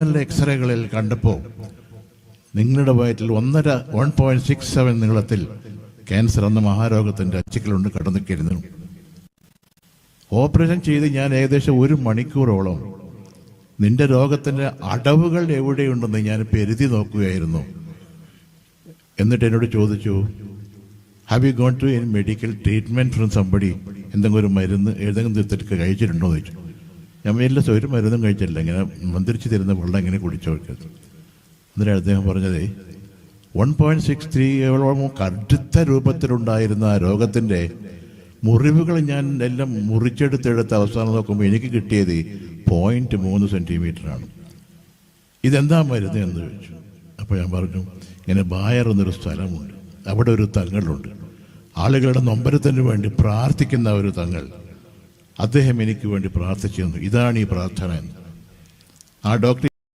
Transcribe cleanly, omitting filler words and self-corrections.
എക്സ്റേകളിൽ കണ്ടപ്പോൾ നിങ്ങളുടെ വയറ്റിൽ 1.67 നീളത്തിൽ ക്യാൻസർ എന്ന മഹാരോഗത്തിൻ്റെ അച്ചുക്കളുണ്ട് കടന്നിരിക്കുന്നു. ഓപ്പറേഷൻ ചെയ്ത് ഞാൻ ഏകദേശം 1 മണിക്കൂറോളം നിന്റെ രോഗത്തിൻ്റെ അടവുകൾ എവിടെയുണ്ടെന്ന് ഞാൻ പെരുതി നോക്കുകയായിരുന്നു. എന്നിട്ട് എന്നോട് ചോദിച്ചു, have you gone to any medical treatment from somebody? എന്തെങ്കിലും ഒരു മരുന്ന് ഏതെങ്കിലും വിധത്തിലേക്ക് കഴിച്ചിട്ടുണ്ടോ എന്ന് ചോദിച്ചു. ഞാൻ ഇല്ല, ഒരു മരുന്നും കഴിച്ചില്ല, ഇങ്ങനെ മന്ത്രിച്ച് തരുന്ന വെള്ളം ഇങ്ങനെ കുടിച്ചു നോക്കിയത്. എന്നിട്ട് അദ്ദേഹം പറഞ്ഞത് 1.63 കടുത്ത രൂപത്തിലുണ്ടായിരുന്ന ആ രോഗത്തിൻ്റെ മുറിവുകൾ ഞാൻ എല്ലാം മുറിച്ചെടുത്തെടുത്ത് അവസാനം നോക്കുമ്പോൾ എനിക്ക് കിട്ടിയത് 0.3 സെൻറ്റിമീറ്ററാണ്. ഇതെന്താ മരുന്ന് എന്ന് ചോദിച്ചു. അപ്പോൾ ഞാൻ പറഞ്ഞു, ഇങ്ങനെ ബായർ എന്നൊരു സ്ഥലമുണ്ട്, അവിടെ ഒരു തങ്ങളുണ്ട്, ആളുകളുടെ നൊമ്പരത്തിന് വേണ്ടി പ്രാർത്ഥിക്കുന്ന ഒരു തങ്ങൾ, അദ്ദേഹം എനിക്ക് വേണ്ടി പ്രാർത്ഥിച്ചിരുന്നു, ഇതാണ് ഈ പ്രാർത്ഥന എന്ന്. ആ ഡോക്ടർ